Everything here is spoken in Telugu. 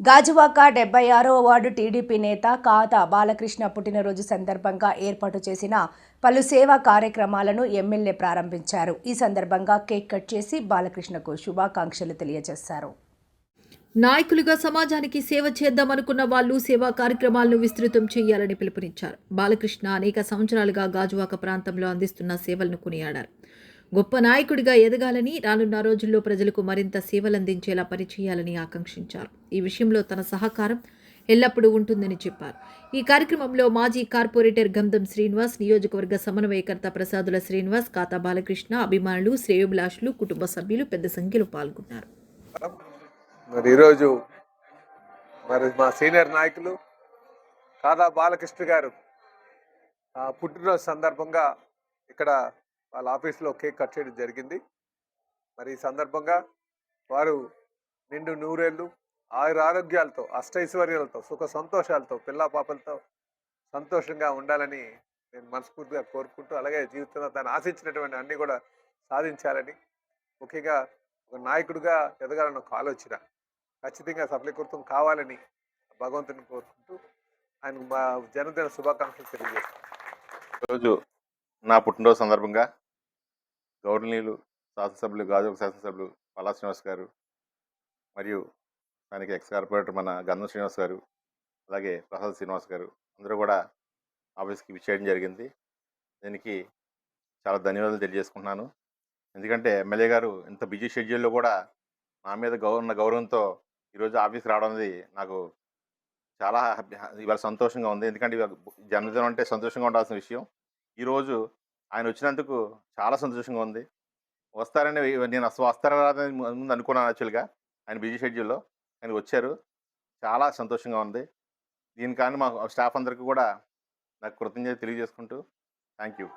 గాజువాక 76వ వార్డు టీడీపీ నేత కాతా బాలకృష్ణ పుట్టినరోజు సందర్భంగా ఏర్పాటు చేసిన పలు సేవా కార్యక్రమాలను ఎమ్మెల్యే ప్రారంభించారు. ఈ సందర్భంగా కేక్ కట్ చేసి బాలకృష్ణకు శుభాకాంక్షలు తెలియజేశారు. నాయకులుగా సమాజానికి సేవ చేద్దామనుకున్న వాళ్ళు సేవా కార్యక్రమాలను విస్తృతం చేయాలని పిలుపునిచ్చారు. బాలకృష్ణ అనేక సంవత్సరాలుగా గాజువాక ప్రాంతంలో అందిస్తున్న సేవలను కొనియాడారు. గొప్ప నాయకుడిగా ఎదగాలని, రానున్న రోజుల్లో ప్రజలకు మరింత సేవలందించేలా పనిచేయాలని ఆకాంక్షించారు. ఈ విషయంలో తన సహకారం ఎల్లప్పుడూ ఉంటుందని చెప్పారు. ఈ కార్యక్రమంలో మాజీ కార్పొరేటర్ గంధం శ్రీనివాస్, నియోజకవర్గ సమన్వయకర్త ప్రసాదుల శ్రీనివాస్, కాతా బాలకృష్ణ అభిమానులు, శ్రేయోభిలాషులు, కుటుంబ సభ్యులు పెద్ద సంఖ్యలో పాల్గొన్నారు. మరి ఈరోజు మా సీనియర్ నాయకులు కాదా బాలకృష్ణ గారు పుట్టినరోజు సందర్భంగా ఇక్కడ వాళ్ళ ఆఫీస్లో కేక్ కట్ చేయడం జరిగింది. మరి ఈ సందర్భంగా వారు నిండు నూరేళ్ళు ఆరోగ్యాలతో, అష్టైశ్వర్యాలతో, సుఖ సంతోషాలతో, పిల్లా పాపలతో సంతోషంగా ఉండాలని నేను మనస్ఫూర్తిగా కోరుకుంటూ, అలాగే జీవితంలో తను ఆశించినటువంటి అన్నీ కూడా సాధించాలని, ముఖ్యంగా ఒక నాయకుడిగా ఎదగాలని ఒక ఆలోచన ఖచ్చితంగా సఫలీకృతం కావాలని భగవంతుని కోరుకుంటూ ఆయన మా జన్మదిన శుభాకాంక్షలు తెలియజేస్తాను. ఈరోజు నా పుట్టినరోజు సందర్భంగా గౌరవనీయులు శాసనసభ్యులు, గాజువాక శాసనసభ్యులు పల్లా శ్రీనివాస్ గారు, మరియు స్థానిక ఎక్స్ కార్పొరేటర్ మన గంధం శ్రీనివాస్ గారు, అలాగే ప్రసాద్ శ్రీనివాస్ గారు అందరూ కూడా ఆఫీస్కి విచ్చేయడం జరిగింది. దీనికి చాలా ధన్యవాదాలు తెలియజేసుకుంటున్నాను. ఎందుకంటే ఎమ్మెల్యే గారు ఇంత బిజీ షెడ్యూల్లో కూడా నా మీద ఉన్న గౌరవంతో ఈరోజు ఆఫీస్కి రావడం అనేది నాకు చాలా ఇవాళ సంతోషంగా ఉంది. ఎందుకంటే ఇవాళ జన్మదినం అంటే సంతోషంగా ఉండాల్సిన విషయం. ఈరోజు ఆయన వచ్చినందుకు చాలా సంతోషంగా ఉంది. వస్తారని నేను అసలు వస్తారని ముందు అనుకున్నాను. యాక్చువల్గా ఆయన బిజీ షెడ్యూల్లో ఆయన వచ్చారు. చాలా సంతోషంగా ఉంది. దీని కానీ మా స్టాఫ్ అందరికీ కూడా నాకు కృతజ్ఞత తెలియజేసుకుంటూ థ్యాంక్ యూ.